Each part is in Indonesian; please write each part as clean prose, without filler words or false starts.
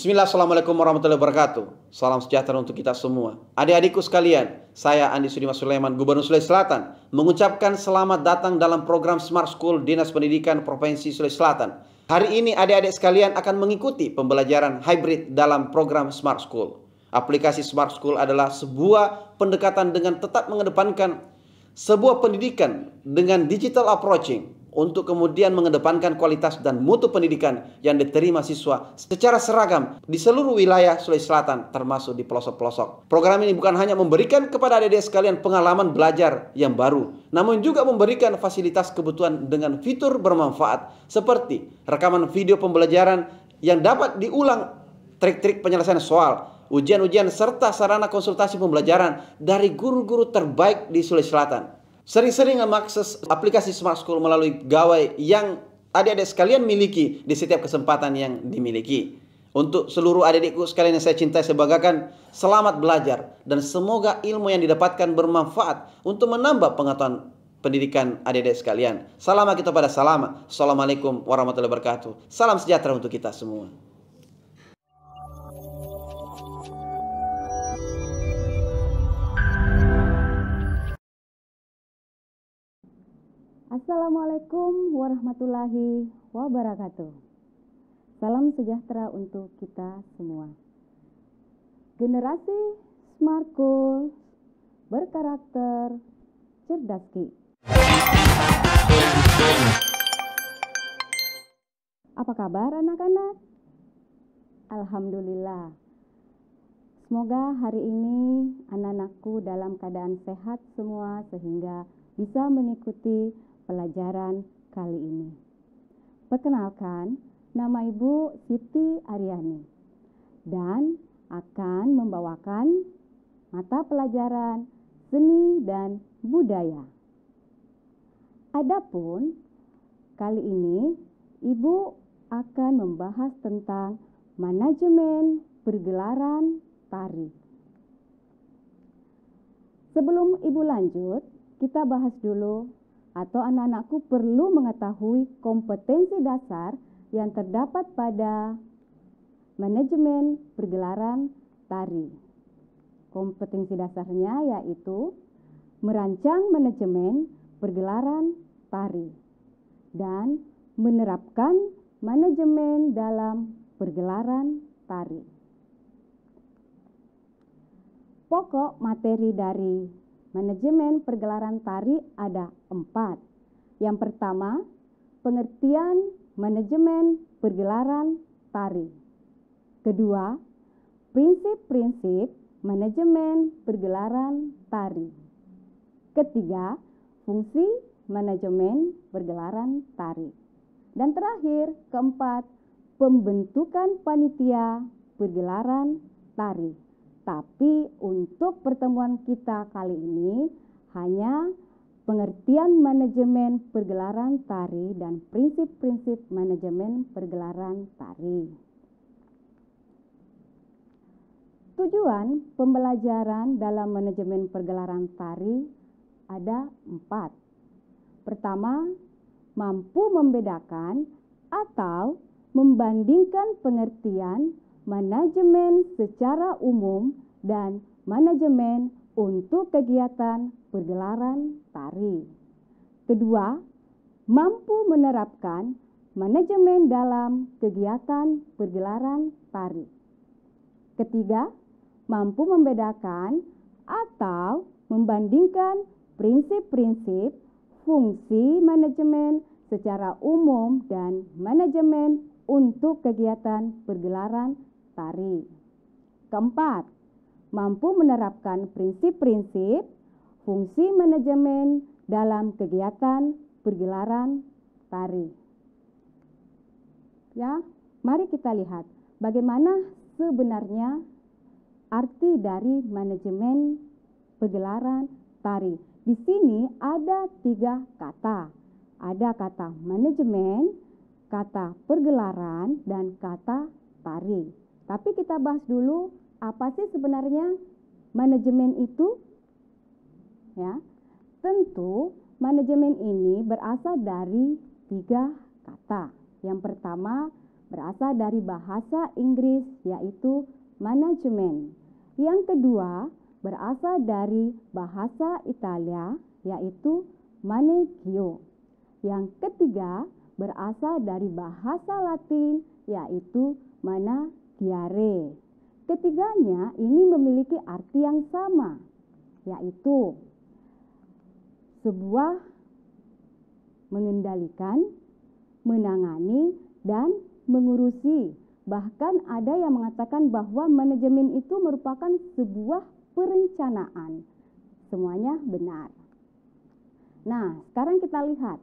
Bismillah, Assalamualaikum warahmatullahi wabarakatuh. Salam sejahtera untuk kita semua. Adik-adikku sekalian, saya Andi Sudimas Sulaiman, Gubernur Sulawesi Selatan, mengucapkan selamat datang dalam program Smart School Dinas Pendidikan Provinsi Sulawesi Selatan. Hari ini adik-adik sekalian akan mengikuti pembelajaran hybrid dalam program Smart School. Aplikasi Smart School adalah sebuah pendekatan dengan tetap mengedepankan sebuah pendidikan dengan digital approaching, untuk kemudian mengedepankan kualitas dan mutu pendidikan yang diterima siswa secara seragam di seluruh wilayah Sulawesi Selatan, termasuk di pelosok-pelosok. Program ini bukan hanya memberikan kepada adik-adik sekalian pengalaman belajar yang baru, namun juga memberikan fasilitas kebutuhan dengan fitur bermanfaat seperti rekaman video pembelajaran yang dapat diulang, trik-trik penyelesaian soal, ujian-ujian, serta sarana konsultasi pembelajaran dari guru-guru terbaik di Sulawesi Selatan. Sering-sering mengakses aplikasi Smart School melalui gawai yang adik-adik sekalian miliki di setiap kesempatan yang dimiliki. Untuk seluruh adik-adikku sekalian yang saya cintai, saya banggakan, selamat belajar dan semoga ilmu yang didapatkan bermanfaat untuk menambah pengetahuan pendidikan adik-adik sekalian. Salam kita pada salam. Assalamualaikum warahmatullahi wabarakatuh. Salam sejahtera untuk kita semua. Assalamualaikum warahmatullahi wabarakatuh. Salam sejahtera untuk kita semua. Generasi Smart School berkarakter cerdas Ki. Apa kabar anak-anak? Alhamdulillah. Semoga hari ini anak-anakku dalam keadaan sehat semua sehingga bisa mengikuti pelajaran kali ini. Perkenalkan, nama Ibu Siti Aryani dan akan membawakan mata pelajaran seni dan budaya. Adapun kali ini Ibu akan membahas tentang manajemen pergelaran tari. Sebelum Ibu lanjut, kita bahas dulu atau anak-anakku perlu mengetahui kompetensi dasar yang terdapat pada manajemen pergelaran tari. Kompetensi dasarnya yaitu merancang manajemen pergelaran tari dan menerapkan manajemen dalam pergelaran tari. Pokok materi dari manajemen pergelaran tari ada 4. Yang pertama, pengertian manajemen pergelaran tari. Kedua, prinsip-prinsip manajemen pergelaran tari. Ketiga, fungsi manajemen pergelaran tari. Dan terakhir, keempat, pembentukan panitia pergelaran tari. Tapi untuk pertemuan kita kali ini hanya pengertian manajemen pergelaran tari dan prinsip-prinsip manajemen pergelaran tari. Tujuan pembelajaran dalam manajemen pergelaran tari ada 4. Pertama, mampu membedakan atau membandingkan pengertian manajemen secara umum dan manajemen untuk kegiatan pergelaran tari. Kedua, mampu menerapkan manajemen dalam kegiatan pergelaran tari. Ketiga, mampu membedakan atau membandingkan prinsip-prinsip fungsi manajemen secara umum dan manajemen untuk kegiatan pergelaran tari. Keempat, mampu menerapkan prinsip-prinsip fungsi manajemen dalam kegiatan pergelaran tari. Ya, mari kita lihat bagaimana sebenarnya arti dari manajemen pergelaran tari. Di sini ada 3 kata. Ada kata manajemen, kata pergelaran, dan kata tari. Tapi kita bahas dulu apa sih sebenarnya manajemen itu? Ya, tentu manajemen ini berasal dari 3 kata. Yang pertama, berasal dari bahasa Inggris yaitu manajemen. Yang kedua berasal dari bahasa Italia yaitu manegio. Yang ketiga berasal dari bahasa Latin yaitu managiare. Ketiganya ini memiliki arti yang sama, yaitu sebuah mengendalikan, menangani, dan mengurusi. Bahkan ada yang mengatakan bahwa manajemen itu merupakan sebuah perencanaan. Semuanya benar. Nah, sekarang kita lihat.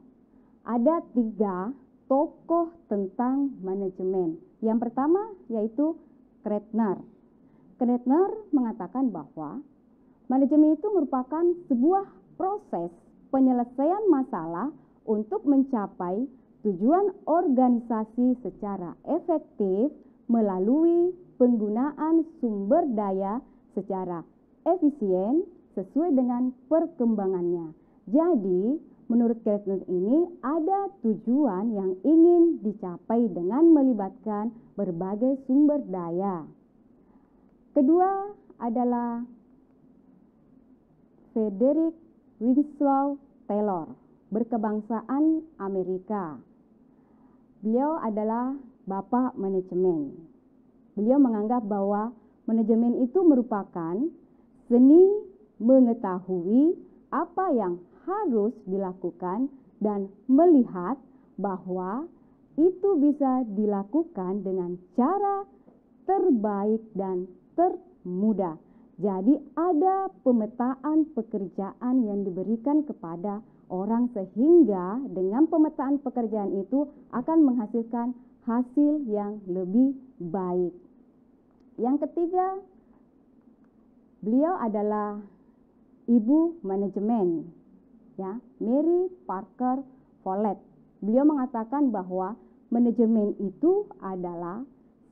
Ada 3 tokoh tentang manajemen. Yang pertama yaitu Kretner. Kretner mengatakan bahwa manajemen itu merupakan sebuah proses penyelesaian masalah untuk mencapai tujuan organisasi secara efektif melalui penggunaan sumber daya secara efisien sesuai dengan perkembangannya. Jadi, menurut Kretner ini ada tujuan yang ingin dicapai dengan melibatkan berbagai sumber daya. Kedua adalah Frederick Winslow Taylor, berkebangsaan Amerika. Beliau adalah bapak manajemen. Beliau menganggap bahwa manajemen itu merupakan seni mengetahui apa yang harus dilakukan dan melihat bahwa itu bisa dilakukan dengan cara terbaik dan termudah. Jadi ada pemetaan pekerjaan yang diberikan kepada orang sehingga dengan pemetaan pekerjaan itu akan menghasilkan hasil yang lebih baik. Yang ketiga, beliau adalah ibu manajemen, ya, Mary Parker Follett. Beliau mengatakan bahwa manajemen itu adalah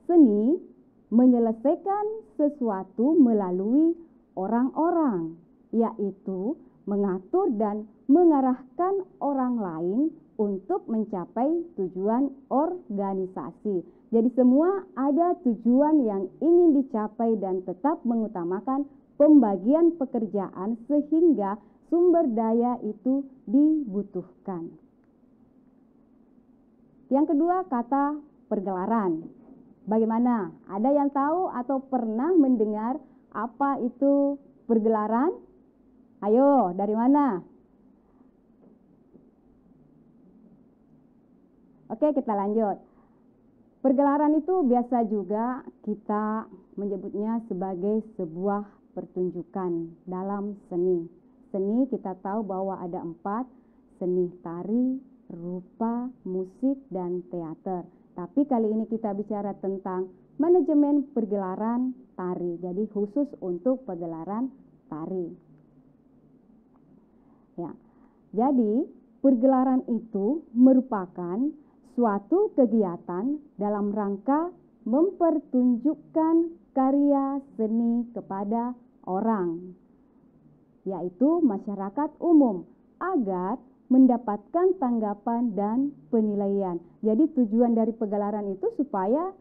seni menyelesaikan sesuatu melalui orang-orang, yaitu mengatur dan mengarahkan orang lain untuk mencapai tujuan organisasi. Jadi semua ada tujuan yang ingin dicapai dan tetap mengutamakan pembagian pekerjaan sehingga sumber daya itu dibutuhkan. Yang kedua, kata pergelaran. Bagaimana? Ada yang tahu atau pernah mendengar apa itu pergelaran? Ayo, dari mana? Oke, kita lanjut. Pergelaran itu biasa juga kita menyebutnya sebagai sebuah pertunjukan dalam seni. Seni kita tahu bahwa ada 4, seni tari, rupa, musik, dan teater. Tapi kali ini kita bicara tentang manajemen pergelaran tari. Jadi khusus untuk pergelaran tari. Ya. Jadi pergelaran itu merupakan suatu kegiatan dalam rangka mempertunjukkan karya seni kepada orang, yaitu masyarakat umum, agar mendapatkan tanggapan dan penilaian. Jadi tujuan dari pergelaran itu supaya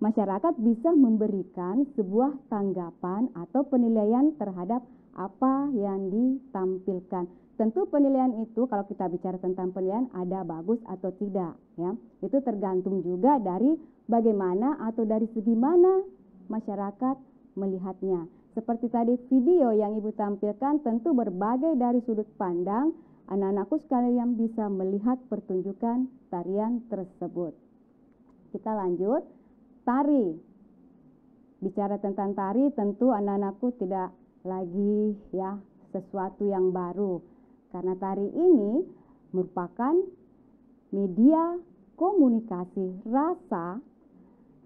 masyarakat bisa memberikan sebuah tanggapan atau penilaian terhadap apa yang ditampilkan. Tentu penilaian itu kalau kita bicara tentang penilaian ada bagus atau tidak, ya. Itu tergantung juga dari bagaimana atau dari segi mana masyarakat melihatnya. Seperti tadi video yang Ibu tampilkan, tentu berbagai dari sudut pandang anak-anakku sekalian bisa melihat pertunjukan tarian tersebut. Kita lanjut, tari. Bicara tentang tari tentu anak-anakku tidak lagi ya sesuatu yang baru. Karena tari ini merupakan media komunikasi rasa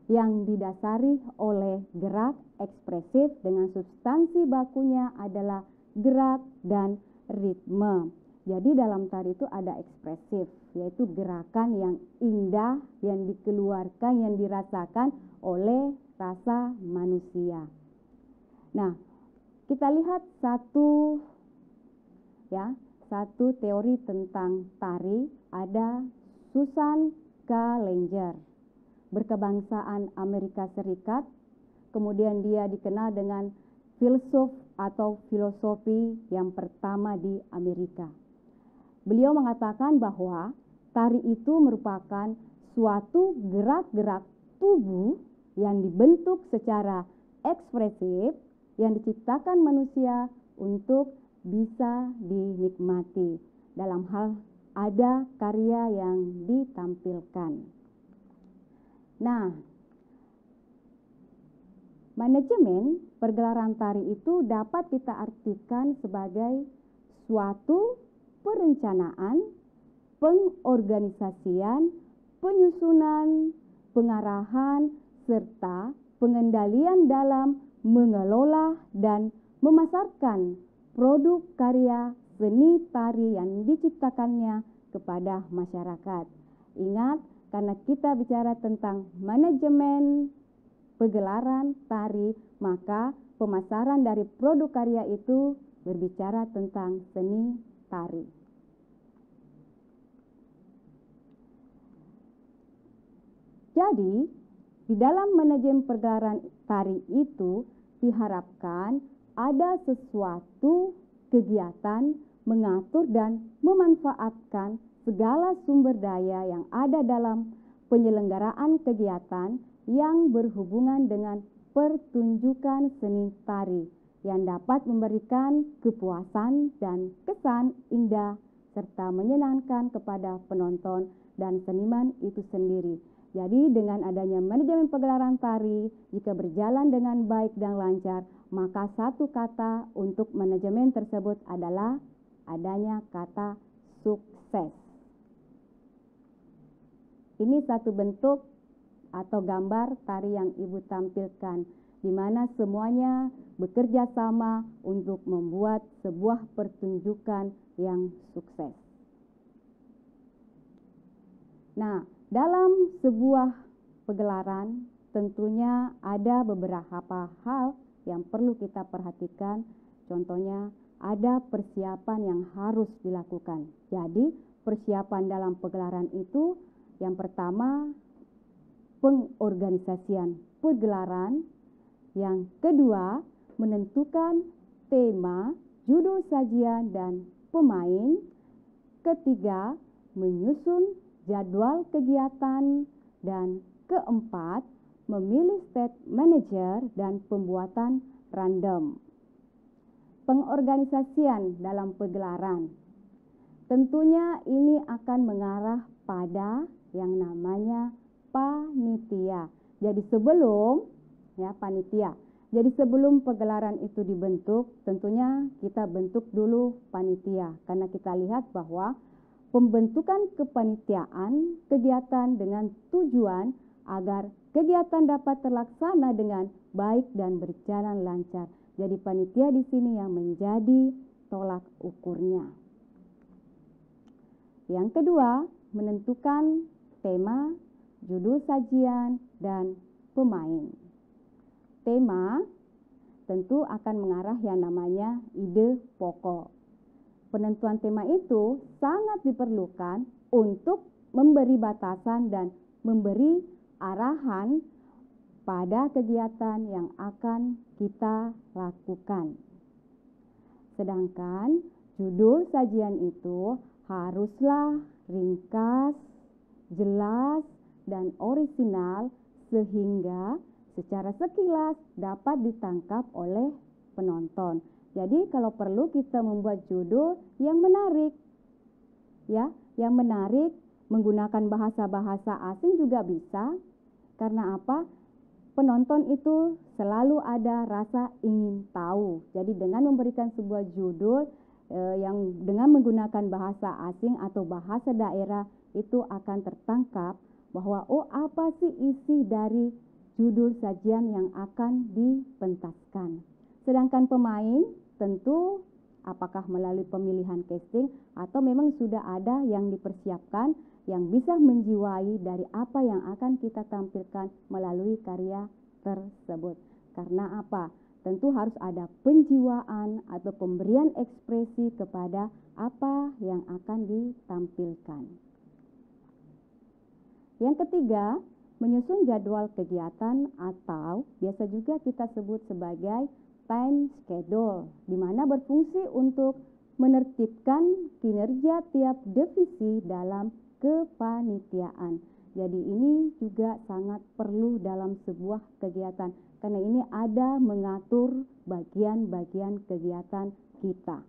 yang didasari oleh gerak ekspresif dengan substansi bakunya adalah gerak dan ritme. Jadi dalam tari itu ada ekspresif, yaitu gerakan yang indah yang dikeluarkan, yang dirasakan oleh rasa manusia. Nah, kita lihat satu teori tentang tari, ada Susan K. Langer. berkebangsaan Amerika Serikat. Kemudian dia dikenal dengan filsuf atau filosofi yang pertama di Amerika. Beliau mengatakan bahwa tari itu merupakan suatu gerak-gerak tubuh yang dibentuk secara ekspresif yang diciptakan manusia untuk bisa dinikmati dalam hal ada karya yang ditampilkan. Nah, manajemen pergelaran tari itu dapat kita artikan sebagai suatu perencanaan, pengorganisasian, penyusunan, pengarahan, serta pengendalian dalam mengelola dan memasarkan produk karya seni tari yang diciptakannya kepada masyarakat. Ingat, karena kita bicara tentang manajemen pegelaran tari, maka pemasaran dari produk karya itu berbicara tentang seni tari. Jadi, di dalam manajemen pergelaran tari itu diharapkan ada sesuatu kegiatan mengatur dan memanfaatkan segala sumber daya yang ada dalam penyelenggaraan kegiatan yang berhubungan dengan pertunjukan seni tari yang dapat memberikan kepuasan dan kesan indah serta menyenangkan kepada penonton dan seniman itu sendiri. Jadi dengan adanya manajemen pegelaran tari, jika berjalan dengan baik dan lancar, maka satu kata untuk manajemen tersebut adalah adanya kata sukses. Ini satu bentuk atau gambar tari yang Ibu tampilkan, di mana semuanya bekerja sama untuk membuat sebuah pertunjukan yang sukses. Nah, dalam sebuah pegelaran tentunya ada beberapa hal yang perlu kita perhatikan. Contohnya ada persiapan yang harus dilakukan. Jadi persiapan dalam pegelaran itu yang pertama pengorganisasian pergelaran, yang kedua menentukan tema, judul sajian dan pemain, ketiga menyusun jadwal kegiatan, dan keempat memilih stage manager dan pembuatan random. Pengorganisasian dalam pegelaran tentunya ini akan mengarah pada yang namanya panitia. Jadi sebelum panitia. Jadi sebelum pegelaran itu dibentuk, tentunya kita bentuk dulu panitia karena kita lihat bahwa pembentukan kepanitiaan kegiatan dengan tujuan agar kegiatan dapat terlaksana dengan baik dan berjalan lancar. Jadi panitia di sini yang menjadi tolak ukurnya. Yang kedua, menentukan tema, judul sajian, dan pemain. Tema tentu akan mengarah yang namanya ide pokok. Penentuan tema itu sangat diperlukan untuk memberi batasan dan memberi arahan pada kegiatan yang akan kita lakukan. Sedangkan judul sajian itu haruslah ringkas, jelas, dan orisinal sehingga secara sekilas dapat ditangkap oleh penonton. Jadi kalau perlu kita membuat judul yang menarik, yang menarik, menggunakan bahasa-bahasa asing juga bisa. Karena apa? Penonton itu selalu ada rasa ingin tahu. Jadi dengan memberikan sebuah judul yang dengan menggunakan bahasa asing atau bahasa daerah, itu akan tertangkap bahwa apa sih isi dari judul sajian yang akan dipentaskan. Sedangkan pemain tentu apakah melalui pemilihan casting atau memang sudah ada yang dipersiapkan yang bisa menjiwai dari apa yang akan kita tampilkan melalui karya tersebut. Karena apa? Tentu harus ada penjiwaan atau pemberian ekspresi kepada apa yang akan ditampilkan. Yang ketiga, menyusun jadwal kegiatan atau biasa juga kita sebut sebagai time schedule, di mana berfungsi untuk menertibkan kinerja tiap divisi dalam kepanitiaan. Jadi ini juga sangat perlu dalam sebuah kegiatan, karena ini ada mengatur bagian-bagian kegiatan kita.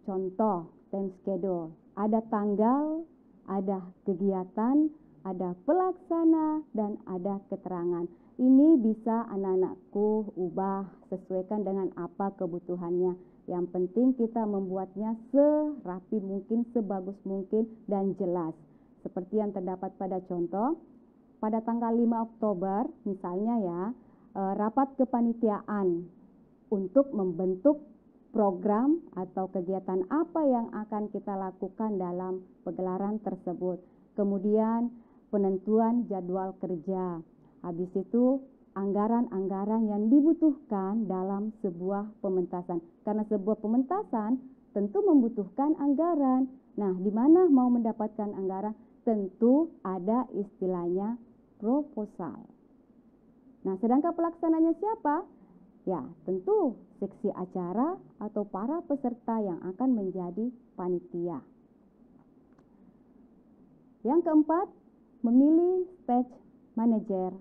Contoh time schedule, ada tanggal, ada kegiatan, ada pelaksana, dan ada keterangan. Ini bisa anak-anakku ubah, sesuaikan dengan apa kebutuhannya. Yang penting kita membuatnya serapi mungkin, sebagus mungkin, dan jelas. Seperti yang terdapat pada contoh, pada tanggal 5 Oktober misalnya ya, rapat kepanitiaan untuk membentuk program atau kegiatan apa yang akan kita lakukan dalam pegelaran tersebut. Kemudian penentuan jadwal kerja. Habis itu anggaran-anggaran yang dibutuhkan dalam sebuah pementasan. Karena sebuah pementasan tentu membutuhkan anggaran. Nah, di mana mau mendapatkan anggaran? Tentu ada istilahnya proposal. Nah, sedangkan pelaksananya siapa? Ya, tentu seksi acara atau para peserta yang akan menjadi panitia. Yang keempat, memilih stage manager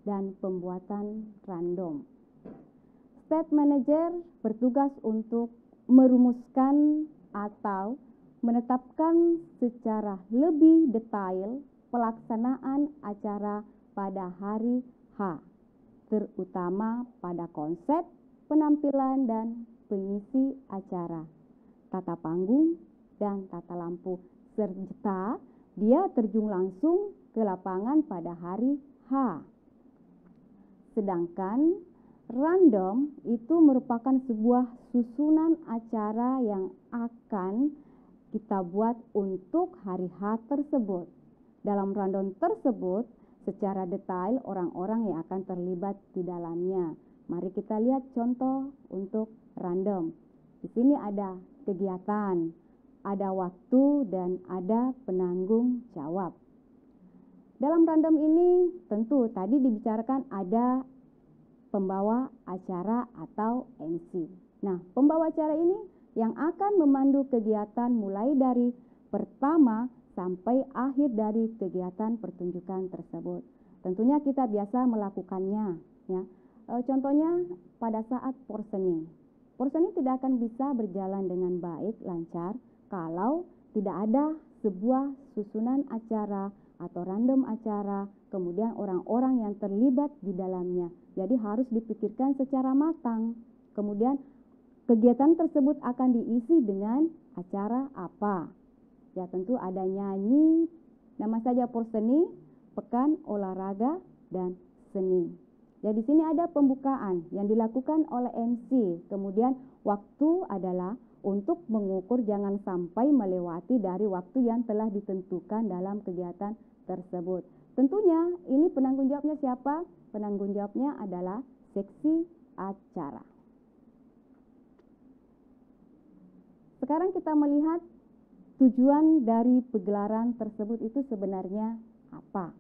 dan pembuatan random. Stage manager bertugas untuk merumuskan atau menetapkan secara lebih detail pelaksanaan acara pada hari H, terutama pada konsep, penampilan, dan pengisi acara, tata panggung, dan tata lampu, serta dia terjun langsung ke lapangan pada hari H. Sedangkan random itu merupakan sebuah susunan acara yang akan kita buat untuk hari H tersebut. Dalam random tersebut, secara detail orang-orang yang akan terlibat di dalamnya. Mari kita lihat contoh untuk random. Di sini ada kegiatan, ada waktu, dan ada penanggung jawab. Dalam random ini tentu tadi dibicarakan ada pembawa acara atau MC. Nah, pembawa acara ini yang akan memandu kegiatan mulai dari pertama sampai akhir dari kegiatan pertunjukan tersebut. Tentunya kita biasa melakukannya, ya. Contohnya pada saat porseni. Porseni tidak akan bisa berjalan dengan baik, lancar, kalau tidak ada sebuah susunan acara atau random acara, kemudian orang-orang yang terlibat di dalamnya. Jadi harus dipikirkan secara matang. Kemudian kegiatan tersebut akan diisi dengan acara apa? Ya, tentu ada nyanyi, nama saja porseni, pekan olahraga, dan seni. Ya, di sini ada pembukaan yang dilakukan oleh MC. Kemudian waktu adalah untuk mengukur jangan sampai melewati dari waktu yang telah ditentukan dalam kegiatan tersebut. Tentunya ini penanggung jawabnya siapa? Penanggung jawabnya adalah seksi acara. Sekarang kita melihat tujuan dari pegelaran tersebut itu sebenarnya apa?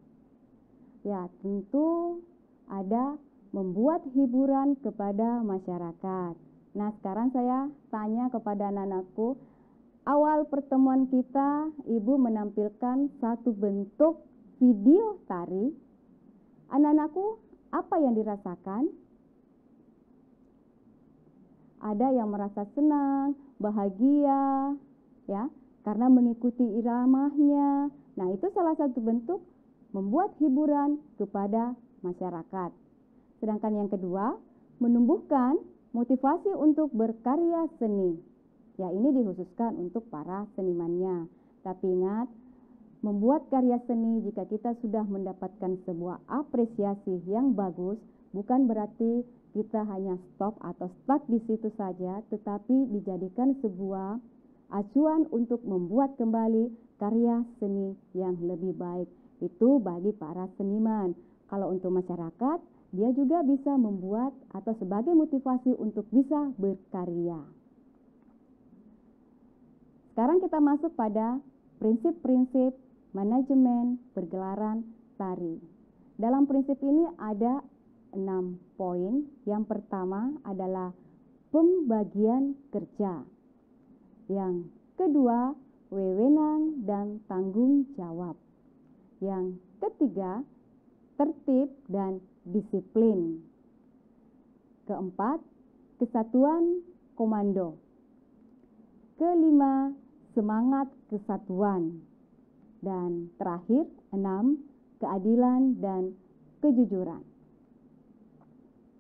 Ya, tentu ada membuat hiburan kepada masyarakat. Nah, sekarang saya tanya kepada anak-anakku, awal pertemuan kita, Ibu menampilkan satu bentuk video tari. Anak-anakku, apa yang dirasakan? Ada yang merasa senang, bahagia, ya, karena mengikuti iramanya. Nah, itu salah satu bentuk membuat hiburan kepada masyarakat. Sedangkan yang kedua, menumbuhkan motivasi untuk berkarya seni. Ya, ini dikhususkan untuk para senimannya. Tapi ingat, membuat karya seni jika kita sudah mendapatkan sebuah apresiasi yang bagus, bukan berarti kita hanya stop atau stuck di situ saja, tetapi dijadikan sebuah acuan untuk membuat kembali karya seni yang lebih baik. Itu bagi para seniman. Kalau untuk masyarakat, dia juga bisa membuat atau sebagai motivasi untuk bisa berkarya. Sekarang kita masuk pada prinsip-prinsip manajemen pergelaran tari. Dalam prinsip ini ada 6 poin. Yang pertama adalah pembagian kerja. Yang kedua, wewenang dan tanggung jawab. Yang ketiga, tertib dan disiplin. Keempat, kesatuan komando. Kelima, semangat kesatuan. Dan terakhir, 6, keadilan dan kejujuran.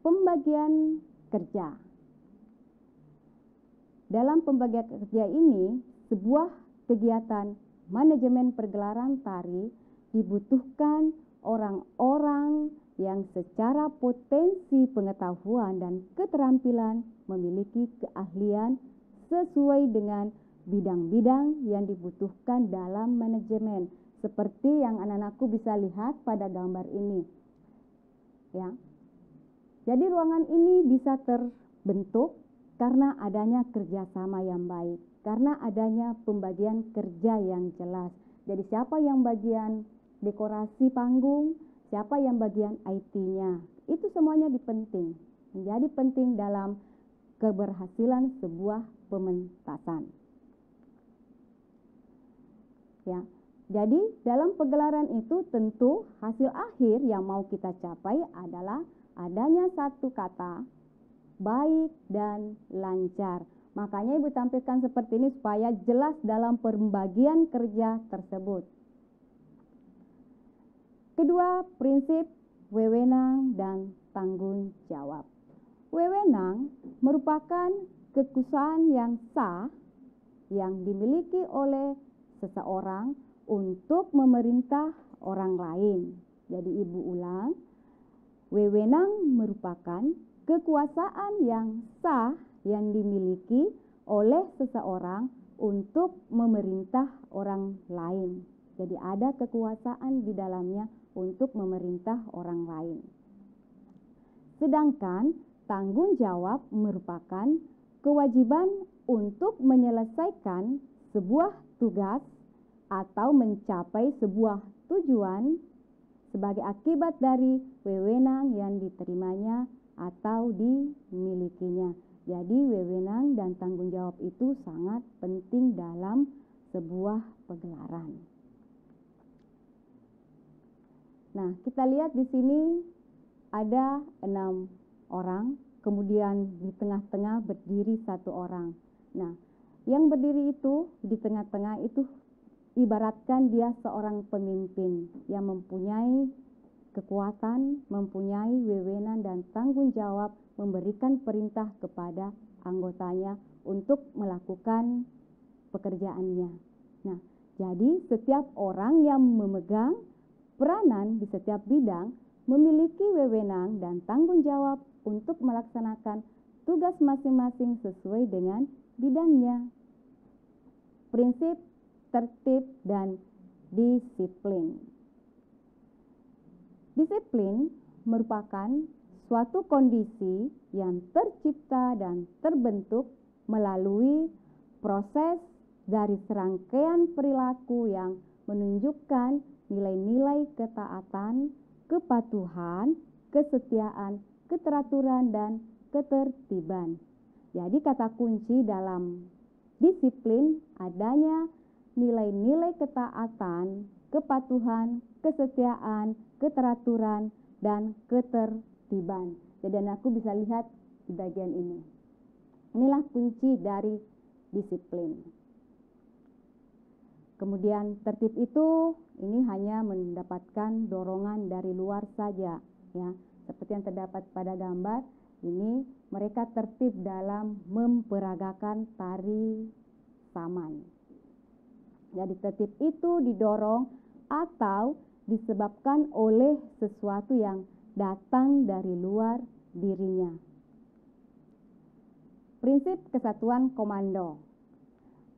Pembagian kerja. Dalam pembagian kerja ini, sebuah kegiatan manajemen pergelaran tari dibutuhkan orang-orang yang secara potensi pengetahuan dan keterampilan memiliki keahlian sesuai dengan bidang-bidang yang dibutuhkan dalam manajemen. Seperti yang anak-anakku bisa lihat pada gambar ini. Ya. Jadi ruangan ini bisa terbentuk karena adanya kerjasama yang baik, karena adanya pembagian kerja yang jelas. Jadi siapa yang bagian dekorasi panggung, siapa yang bagian IT-nya, itu semuanya penting, menjadi penting dalam keberhasilan sebuah pementasan. Ya, jadi dalam pegelaran itu tentu hasil akhir yang mau kita capai adalah adanya satu kata, baik dan lancar. Makanya Ibu tampilkan seperti ini supaya jelas dalam pembagian kerja tersebut. Kedua, prinsip wewenang dan tanggung jawab. Wewenang merupakan kekuasaan yang sah yang dimiliki oleh seseorang untuk memerintah orang lain. Jadi Ibu ulang, wewenang merupakan kekuasaan yang sah yang dimiliki oleh seseorang untuk memerintah orang lain. Jadi ada kekuasaan di dalamnya untuk memerintah orang lain. Sedangkan tanggung jawab merupakan kewajiban untuk menyelesaikan sebuah tugas atau mencapai sebuah tujuan sebagai akibat dari wewenang yang diterimanya atau dimilikinya. Jadi wewenang dan tanggung jawab itu sangat penting dalam sebuah pegelaran. Nah, kita lihat di sini ada 6 orang, kemudian di tengah-tengah berdiri 1 orang. Nah, yang berdiri itu di tengah-tengah itu ibaratkan dia seorang pemimpin yang mempunyai kekuatan, mempunyai wewenang dan tanggung jawab memberikan perintah kepada anggotanya untuk melakukan pekerjaannya. Nah, jadi setiap orang yang memegang peranan di setiap bidang memiliki wewenang dan tanggung jawab untuk melaksanakan tugas masing-masing sesuai dengan bidangnya. Prinsip, tertib, dan disiplin. Disiplin merupakan suatu kondisi yang tercipta dan terbentuk melalui proses dari serangkaian perilaku yang menunjukkan nilai-nilai ketaatan, kepatuhan, kesetiaan, keteraturan, dan ketertiban. Jadi kata kunci dalam disiplin adanya nilai-nilai ketaatan, kepatuhan, kesetiaan, keteraturan, dan ketertiban. Jadi anakku bisa lihat di bagian ini. Inilah kunci dari disiplin. Kemudian tertib itu ini hanya mendapatkan dorongan dari luar saja, ya. Seperti yang terdapat pada gambar ini, mereka tertib dalam memperagakan tari saman. Jadi tertib itu didorong atau disebabkan oleh sesuatu yang datang dari luar dirinya. Prinsip kesatuan komando.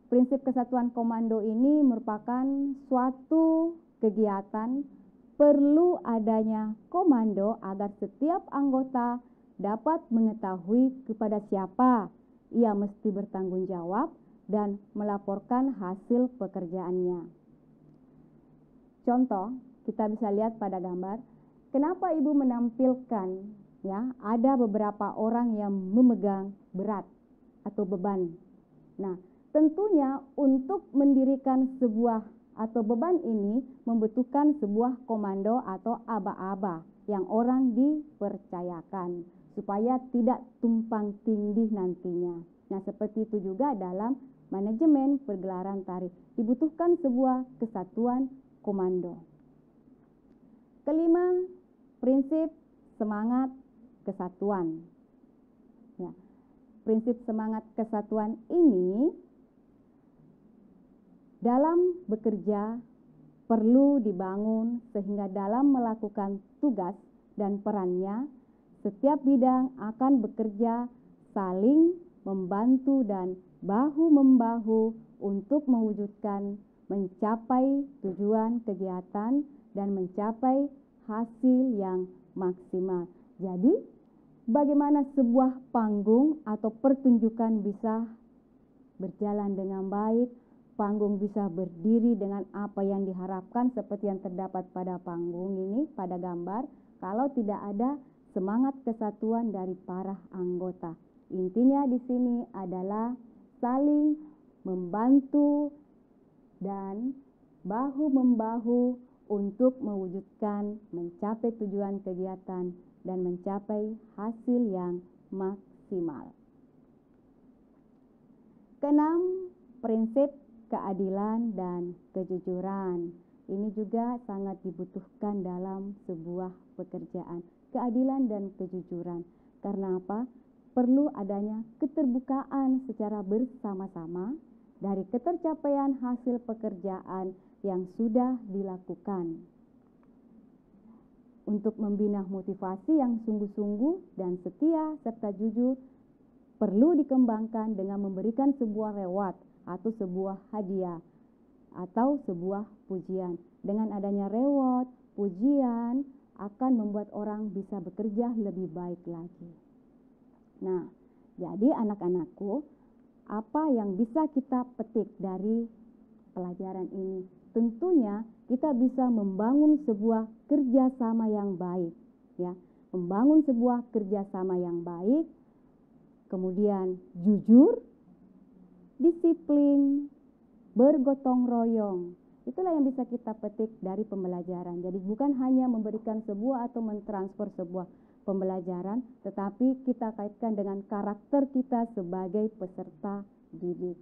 Prinsip kesatuan komando ini merupakan suatu kegiatan perlu adanya komando agar setiap anggota dapat mengetahui kepada siapa ia mesti bertanggung jawab dan melaporkan hasil pekerjaannya. Contoh, kita bisa lihat pada gambar, kenapa Ibu menampilkan ya, ada beberapa orang yang memegang berat atau beban. Nah, tentunya untuk mendirikan sebuah atau beban ini membutuhkan sebuah komando atau aba-aba yang orang dipercayakan supaya tidak tumpang tindih nantinya. Nah, seperti itu juga dalam manajemen pergelaran tari. Dibutuhkan sebuah kesatuan komando. Kelima, prinsip semangat kesatuan. Ya, prinsip semangat kesatuan ini dalam bekerja perlu dibangun sehingga dalam melakukan tugas dan perannya, setiap bidang akan bekerja saling membantu dan bahu-membahu untuk mewujudkan mencapai tujuan kegiatan dan mencapai hasil yang maksimal. Jadi, bagaimana sebuah panggung atau pertunjukan bisa berjalan dengan baik, panggung bisa berdiri dengan apa yang diharapkan seperti yang terdapat pada panggung ini, pada gambar, kalau tidak ada semangat kesatuan dari para anggota. Intinya di sini adalah saling membantu dan bahu-membahu untuk mewujudkan mencapai tujuan kegiatan dan mencapai hasil yang maksimal. Keenam, prinsip keadilan dan kejujuran. Ini juga sangat dibutuhkan dalam sebuah pekerjaan. Keadilan dan kejujuran. Karena apa? Perlu adanya keterbukaan secara bersama-sama dari ketercapaian hasil pekerjaan yang sudah dilakukan. Untuk membina motivasi yang sungguh-sungguh dan setia serta jujur perlu dikembangkan dengan memberikan sebuah reward atau sebuah hadiah atau sebuah pujian. Dengan adanya reward, pujian akan membuat orang bisa bekerja lebih baik lagi. Nah, jadi anak-anakku, apa yang bisa kita petik dari pelajaran ini? Tentunya kita bisa membangun sebuah kerjasama yang baik, ya, membangun sebuah kerjasama yang baik, kemudian jujur, disiplin, bergotong royong. Itulah yang bisa kita petik dari pembelajaran. Jadi bukan hanya memberikan sebuah atau mentransfer sebuah pembelajaran, tetapi kita kaitkan dengan karakter kita sebagai peserta didik.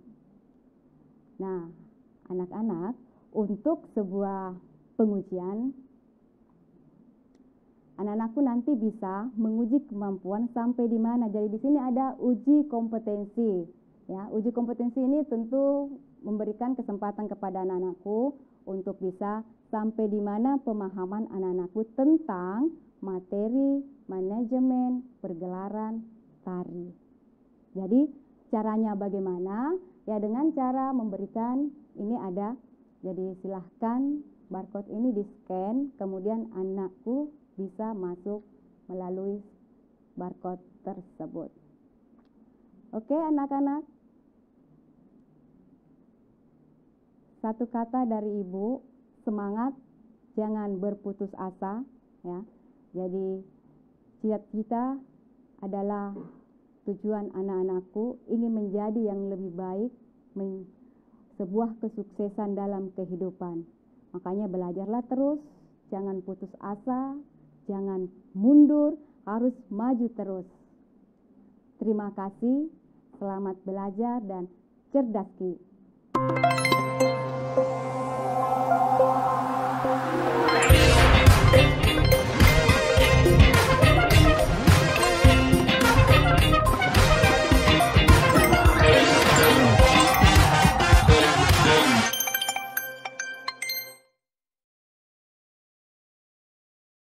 Nah, anak-anak, untuk sebuah pengujian, anak-anakku nanti bisa menguji kemampuan sampai di mana. Jadi di sini ada uji kompetensi. Ya, uji kompetensi ini tentu memberikan kesempatan kepada anak-anakku untuk bisa sampai di mana pemahaman anak-anakku tentang materi manajemen pergelaran tari. Jadi caranya bagaimana? Ya, dengan cara memberikan, ini ada, jadi silahkan barcode ini di-scan, kemudian anakku bisa masuk melalui barcode tersebut. Oke anak-anak, satu kata dari Ibu, semangat, jangan berputus asa, ya. Jadi cita-cita adalah tujuan anak-anakku ingin menjadi yang lebih baik, sebuah kesuksesan dalam kehidupan. Makanya belajarlah terus, jangan putus asa, jangan mundur, harus maju terus. Terima kasih, selamat belajar dan cerdas Ki.